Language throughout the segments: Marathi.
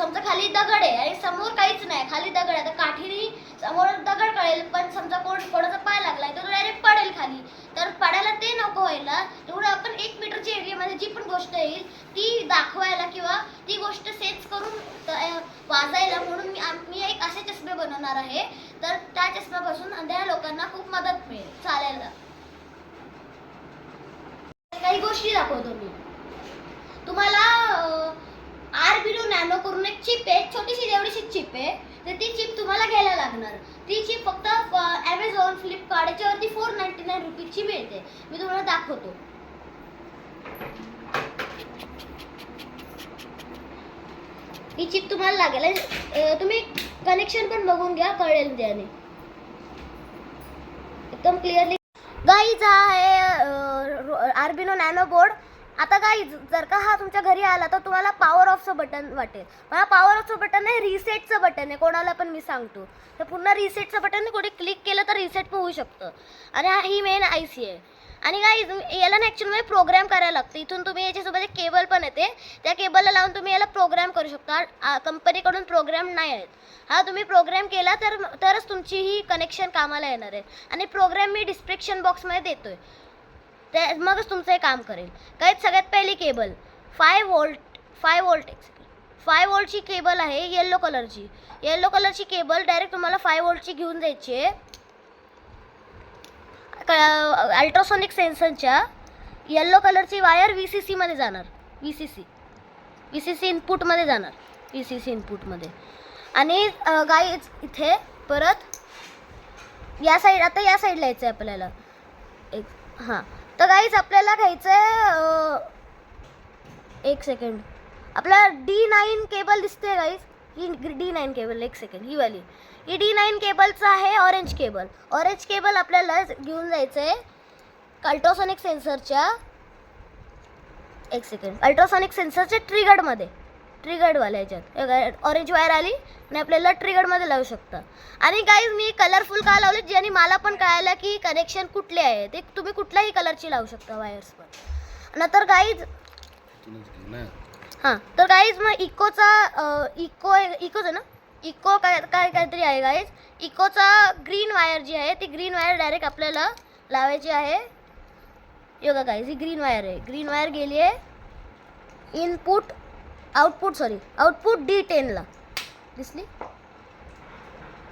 समजा खाली दगड आहे आणि समोर काहीच नाही, खाली दगड आहे, तर काठीने समोर दगड कळेल, पण समजा कोणाचा पाय लागलाय तर तो डायरेक्ट पडेल खाली. तर पडायला ते नको व्हायला, तेवढं आपण 1 मीटरच्या एरियामध्ये जी पण गोष्ट येईल ती दाखवायला किंवा ती गोष्ट सेच करून वाजायला म्हणून मी एक असे चष्मे बनवणार आहे. तर त्या चष्म्यापासून अंधळ्या लोकांना खूप मदत मिळेल चालायला. काही गोष्टी दाखवतो मी तुम्हाला. आर्बिनो नॅनो करून एक चिप आहे, छोटीशी एवढीशी चिप आहे, तर ती चिप तुम्हाला घ्यायला लागणार. ती चिप फक्त ॲमेझॉन, फ्लिपकार्ट याच्यावरती 499 रुपीजची मिळते. मी तुम्हाला दाखवतो. ही चिप तुम्हाला लागेल. तुम्ही कनेक्शन पण बघून घ्या, कळेल त्याने एकदम क्लिअरली. गाईज हा आहे आर्बिनो नॅनो बोर्ड. आता गाईज जर का हा तुमच्या घरी आला तर तुम्हाला पॉवर ऑफचं बटन वाटेल. मला पॉवर ऑफचं बटन नाही, रिसेटचं बटन आहे. कोणाला पण मी सांगतो तर पुन्हा रिसेटचं बटन कोणी क्लिक केलं तर रिसेट पण होऊ शकतं. आणि ही मेन IC आहे. आणि गाईज याला ना ॲक्च्युअली प्रोग्राम करायला लागतं. इथून तुम्ही याच्यासोबत एक केबल पण येते, त्या केबलला लावून तुम्ही याला प्रोग्राम करू शकता. कंपनीकडून प्रोग्राम नाही आहेत. हा तुम्ही प्रोग्राम केला तरच तुमची ही कनेक्शन कामाला येणार आहे. आणि प्रोग्राम मी डिस्क्रिप्शन बॉक्समध्ये देतोय, ते मगच तुमचं हे काम करेल. काही सगळ्यात पहिली केबल 5 वोल्टची केबल आहे, येलो कलरची केबल डायरेक्ट तुम्हाला 5 वोल्टची घेऊन जायची आहे. अल्ट्रासोनिक सेन्सरच्या येलो कलरची वायर VCC मध्ये जाणार. VCC इनपुटमध्ये जाणार. VCC इनपुटमध्ये. आणि गाईज इथे परत या साईडला यायचं आहे आपल्याला. हां, तर गाईज आपल्याला घ्यायचं आहे, एक सेकंड, आपला D9 केबल दिसते गाईज. ही D9 केबल, एक सेकंड, ही वाली, ही D9 केबलचं आहे ऑरेंज केबल आपल्याला घेऊन जायचं आहे अल्ट्रासोनिक सेन्सरच्या, एक सेकंड, अल्ट्रासोनिक सेन्सरच्या ट्रिगर्डवाल्या ह्याच्यात ऑरेंज वायर आली आणि आपल्याला ट्रिगर्डमध्ये लावू शकता. आणि गाईज मी कलरफुल का लावले, ज्याने मला पण कळालं की कनेक्शन कुठले आहे. ते तुम्ही कुठल्याही कलरची लावू शकता वायर्स पण. नंतर गाईज तर गाईज मग इकोचं आहे ना, इको काहीतरी आहे गाईज. इकोचा ग्रीन वायर जी आहे ती ग्रीन वायर डायरेक्ट आपल्याला लावायची आहे. योगा गाईज ही ग्रीन वायर आहे. ग्रीन वायर गेली आहे आउटपुट D10ला दिसली.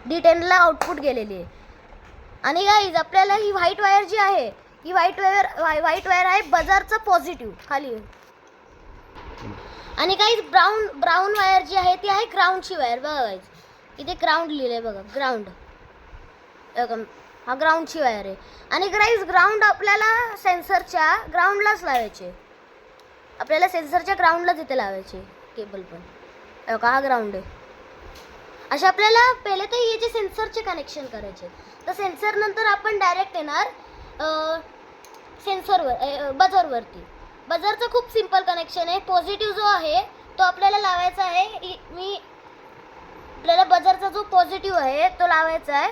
D10ला आउटपुट गेलेली आहे. आणि गाईज आपल्याला ही व्हाईट वायर जी आहे, ही व्हाईट वायर आहे बजारचं पॉझिटिव्ह खाली. आणि गाईज ब्राऊन वायर जी आहे ती आहे ग्राउंडची वायर. बघा गाईज इथे ग्राउंड लिहिलंय बघा, ग्राउंड, हा ग्राउंडची वायर आहे. आणि गाईज ग्राउंड आपल्याला सेन्सरच्या ग्राउंडलाच लावायचे. आपल्याला सेन्सरच्या ग्राउंडलाच इथे लावायचे केबल पण. हा ग्राउंड आहे. अशा आपल्याला पहिले तर याचे सेन्सरचे कनेक्शन करायचे. तर सेन्सर नंतर आपण डायरेक्ट येणार बजरवरती. बजरचं खूप सिम्पल कनेक्शन आहे. पॉझिटिव्ह जो आहे तो आपल्याला लावायचा आहे. आपल्याला बजरचा जो पॉझिटिव्ह आहे तो लावायचा आहे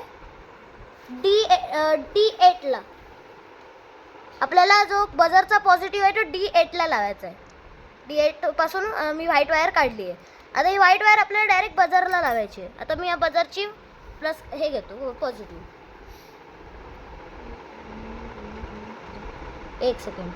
D8ला. आपल्याला जो बजरचा पॉझिटिव्ह आहे तो D8ला लावायचा आहे. D8 पासून मी व्हाईट वायर काढली आहे. आता ही व्हाईट वायर आपल्याला डायरेक्ट बजरला लावायची आहे. आता मी या बजरची प्लस हे घेतो पॉझिटिव्ह, एक सेकंड.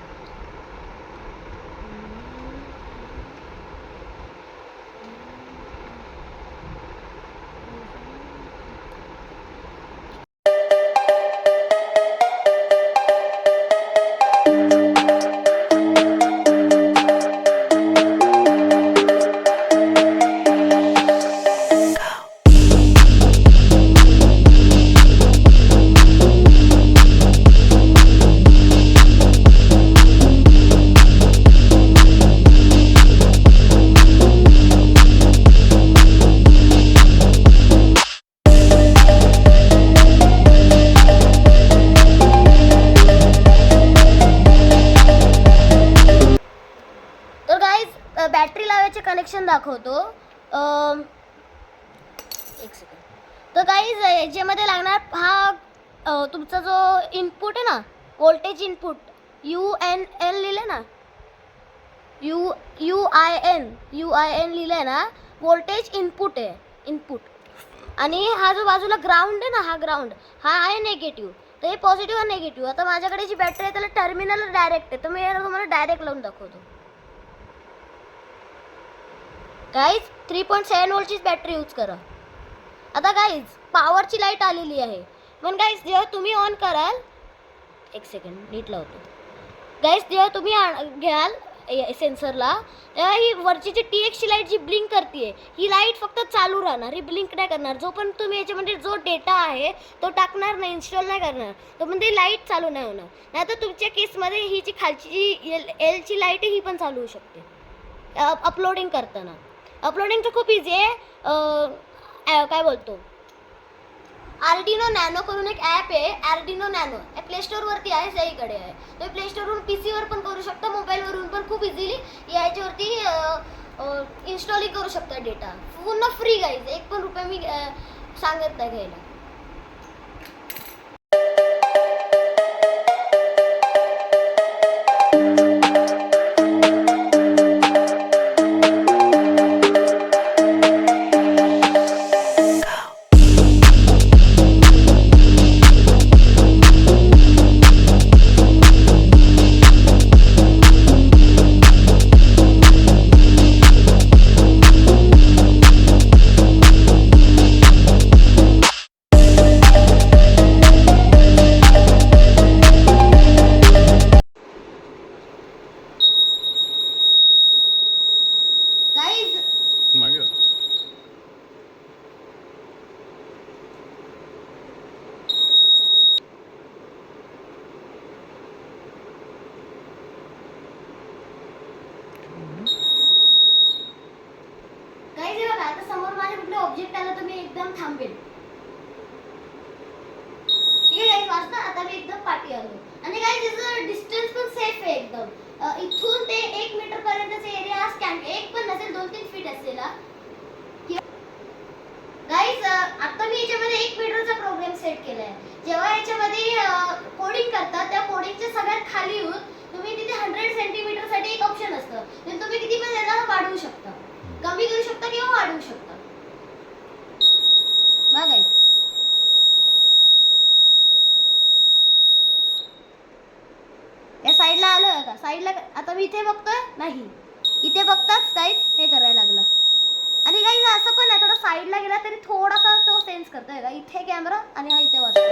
बॅटरी लावायचे कनेक्शन दाखवतो. एक सेकंड. तर गाईज याच्यामध्ये लागणार हा तुमचा जो इनपुट आहे ना, व्होल्टेज इनपुट, UNL लिहिलं ना, UIN लिहिलं आहे ना, व्होल्टेज इनपुट आहे, इनपुट. आणि हा जो बाजूला ग्राउंड आहे ना, हा ग्राउंड हा आहे निगेटिव्ह. तर हे पॉझिटिव्ह आणि निगेटिव्ह. आता माझ्याकडे जी बॅटरी आहे त्याला टर्मिनल डायरेक्ट आहे, तर मी तुम्हाला डायरेक्ट लावून दाखवतो. गाईज 3.7 व्होल्टचीच बॅटरी यूज करा. आता गाईज पॉवरची लाईट आलेली आहे. पण गाईज जेव्हा तुम्ही ऑन कराल, एक सेकंड नीट लावतो. गाईज जेव्हा तुम्ही घ्याल सेन्सरला, तेव्हा ही वरची जी TX ची लाईट जी ब्लिंक करते, ही लाईट फक्त चालू राहणार, ही ब्लिंक नाही करणार. जो पण तुम्ही याच्यामध्ये जो डेटा आहे तो टाकणार नाही, इन्स्टॉल नाही करणार, तो पण ती लाईट चालू नाही होणार. नाही तर तुमच्या केसमध्ये ही जी खालची जी Lची लाईट आहे ही पण चालू होऊ शकते अपलोडिंग करताना. अपलोडिंग तर खूप इझी आहे. काय बोलतो, आर्डिनो नॅनो करून एक ॲप आहे, आर्डिनो नॅनो. प्ले स्टोअरवरती आहे, सगळीकडे आहे. तो प्ले स्टोअरवरून PCवर पण करू शकता, मोबाईलवरून पण खूप इझिली याच्यावरती इन्स्टॉलिंग करू शकता. डेटा पूर्ण फ्री गाईज, 1 पण रुपये मी सांगत नाही घ्यायला. मागे गाईज हे बघा, आता समोर माझ्या कुठले ऑब्जेक्ट आला तर मी एकदम थांबेल. ठीक आहे गाईज, वाचता. आता मी एकदम पाठी आलो. आणि गाईज याचं डिस्टन्स पण सेफ आहे एकदम. इथून ते 1 मीटर पर्यंतचा एरिया स्कॅन, 1 पण नसेल, 2-3 फीट असेल. गाईज आता मी याच्यामध्ये 1 मीटरचा प्रोग्राम सेट केलाय. जेव्हा याच्यामध्ये कोडिंग करतात, त्या कोडिंगच्या सगळ्यात खाली येऊन तुम्ही तिथे 100 सेंटीमीटर साठी एक ऑप्शन असतं. तर तुम्ही किती पण याला वाढवू शकता, कमी करू शकता किंवा वाढवू शकता. बघा या साईडला आलं का, साईडला. आता मी इथे बघतोय नाही, इथे बघताच गाईज हे करायला लागला. आणि गाईज असं पण आहे, थोडा साईडला गेला तरी थोडासा तो सेन्स करतोय का, इथे कॅमेरा आणि हा इथे वाजतो.